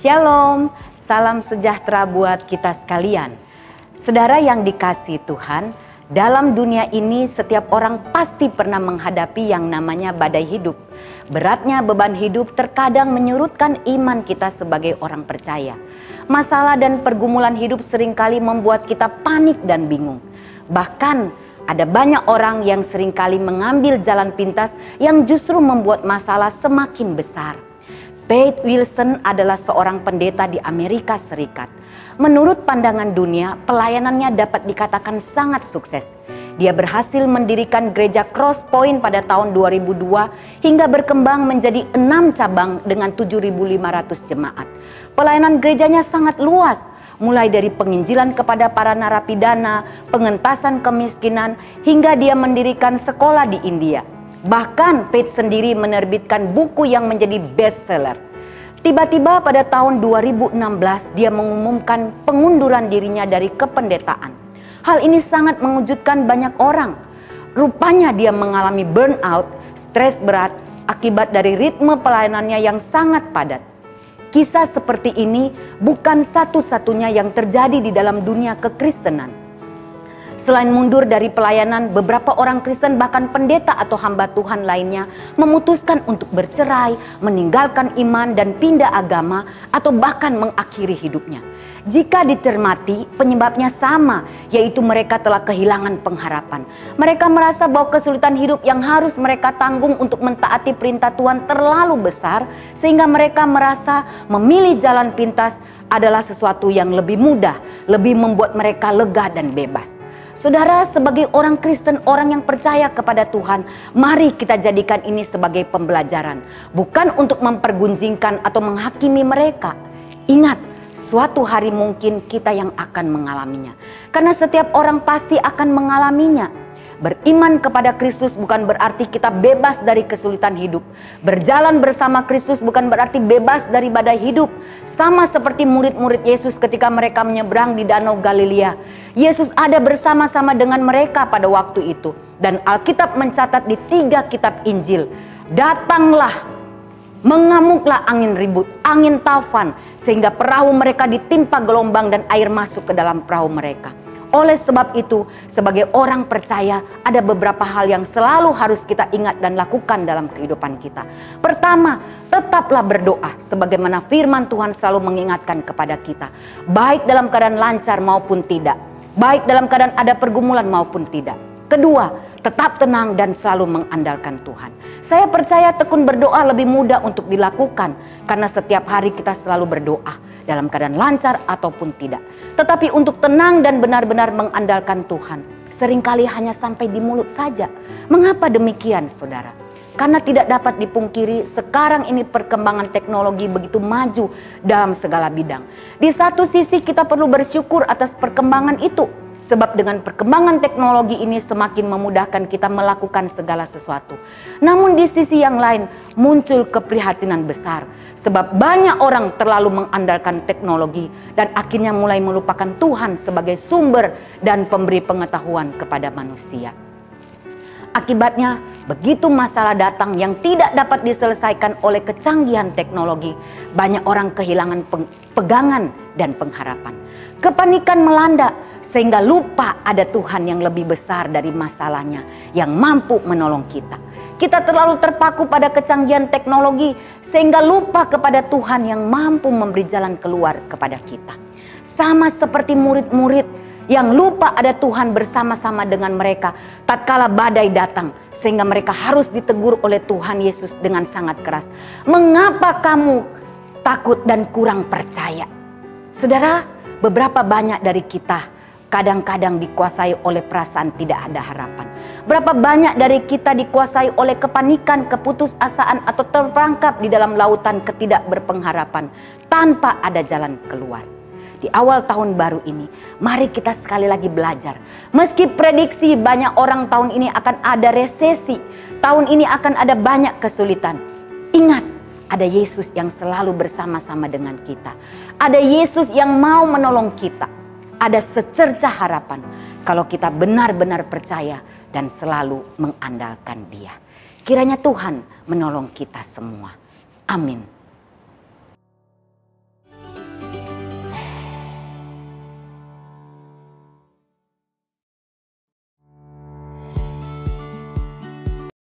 Shalom, salam sejahtera buat kita sekalian. Saudara yang dikasihi Tuhan, dalam dunia ini setiap orang pasti pernah menghadapi yang namanya badai hidup. Beratnya beban hidup terkadang menyurutkan iman kita sebagai orang percaya. Masalah dan pergumulan hidup seringkali membuat kita panik dan bingung. Bahkan ada banyak orang yang seringkali mengambil jalan pintas yang justru membuat masalah semakin besar. Pete Wilson adalah seorang pendeta di Amerika Serikat. Menurut pandangan dunia, pelayanannya dapat dikatakan sangat sukses. Dia berhasil mendirikan gereja Cross Point pada tahun 2002 hingga berkembang menjadi 6 cabang dengan 7.500 jemaat. Pelayanan gerejanya sangat luas, mulai dari penginjilan kepada para narapidana, pengentasan kemiskinan, hingga dia mendirikan sekolah di India. Bahkan Pete sendiri menerbitkan buku yang menjadi bestseller. Tiba-tiba pada tahun 2016 dia mengumumkan pengunduran dirinya dari kependetaan. Hal ini sangat mengejutkan banyak orang. Rupanya dia mengalami burnout, stres berat akibat dari ritme pelayanannya yang sangat padat. Kisah seperti ini bukan satu-satunya yang terjadi di dalam dunia kekristenan. Selain mundur dari pelayanan, beberapa orang Kristen bahkan pendeta atau hamba Tuhan lainnya memutuskan untuk bercerai, meninggalkan iman dan pindah agama atau bahkan mengakhiri hidupnya. Jika dicermati, penyebabnya sama, yaitu mereka telah kehilangan pengharapan. Mereka merasa bahwa kesulitan hidup yang harus mereka tanggung untuk mentaati perintah Tuhan terlalu besar, sehingga mereka merasa memilih jalan pintas adalah sesuatu yang lebih mudah, lebih membuat mereka lega dan bebas. Saudara, sebagai orang Kristen, orang yang percaya kepada Tuhan, mari kita jadikan ini sebagai pembelajaran. Bukan untuk mempergunjingkan atau menghakimi mereka. Ingat, suatu hari mungkin kita yang akan mengalaminya. Karena setiap orang pasti akan mengalaminya. Beriman kepada Kristus bukan berarti kita bebas dari kesulitan hidup. Berjalan bersama Kristus bukan berarti bebas dari badai hidup. Sama seperti murid-murid Yesus ketika mereka menyeberang di Danau Galilea. Yesus ada bersama-sama dengan mereka pada waktu itu. Dan Alkitab mencatat di 3 kitab Injil. Datanglah, mengamuklah angin ribut, angin taufan, sehingga perahu mereka ditimpa gelombang dan air masuk ke dalam perahu mereka. Oleh sebab itu, sebagai orang percaya, ada beberapa hal yang selalu harus kita ingat dan lakukan dalam kehidupan kita. Pertama, tetaplah berdoa, sebagaimana firman Tuhan selalu mengingatkan kepada kita. Baik dalam keadaan lancar maupun tidak. Baik dalam keadaan ada pergumulan maupun tidak. Kedua, tetap tenang dan selalu mengandalkan Tuhan. Saya percaya tekun berdoa lebih mudah untuk dilakukan, karena setiap hari kita selalu berdoa, dalam keadaan lancar ataupun tidak. Tetapi untuk tenang dan benar-benar mengandalkan Tuhan, seringkali hanya sampai di mulut saja. Mengapa demikian, saudara? Karena tidak dapat dipungkiri sekarang ini perkembangan teknologi begitu maju dalam segala bidang. Di satu sisi kita perlu bersyukur atas perkembangan itu. Sebab dengan perkembangan teknologi ini semakin memudahkan kita melakukan segala sesuatu. Namun di sisi yang lain muncul keprihatinan besar. Sebab banyak orang terlalu mengandalkan teknologi dan akhirnya mulai melupakan Tuhan sebagai sumber dan pemberi pengetahuan kepada manusia. Akibatnya begitu masalah datang yang tidak dapat diselesaikan oleh kecanggihan teknologi, banyak orang kehilangan pegangan dan pengharapan. Kepanikan melanda sehingga lupa ada Tuhan yang lebih besar dari masalahnya yang mampu menolong kita. Kita terlalu terpaku pada kecanggihan teknologi sehingga lupa kepada Tuhan yang mampu memberi jalan keluar kepada kita. Sama seperti murid-murid yang lupa ada Tuhan bersama-sama dengan mereka tatkala badai datang, sehingga mereka harus ditegur oleh Tuhan Yesus dengan sangat keras. Mengapa kamu takut dan kurang percaya? Saudara, beberapa banyak dari kita kadang-kadang dikuasai oleh perasaan tidak ada harapan. Berapa banyak dari kita dikuasai oleh kepanikan, keputusasaan atau terperangkap di dalam lautan ketidakberpengharapan tanpa ada jalan keluar. Di awal tahun baru ini, mari kita sekali lagi belajar. Meski prediksi banyak orang tahun ini akan ada resesi, tahun ini akan ada banyak kesulitan. Ingat, ada Yesus yang selalu bersama-sama dengan kita. Ada Yesus yang mau menolong kita. Ada secercah harapan kalau kita benar-benar percaya dan selalu mengandalkan Dia. Kiranya Tuhan menolong kita semua. Amin.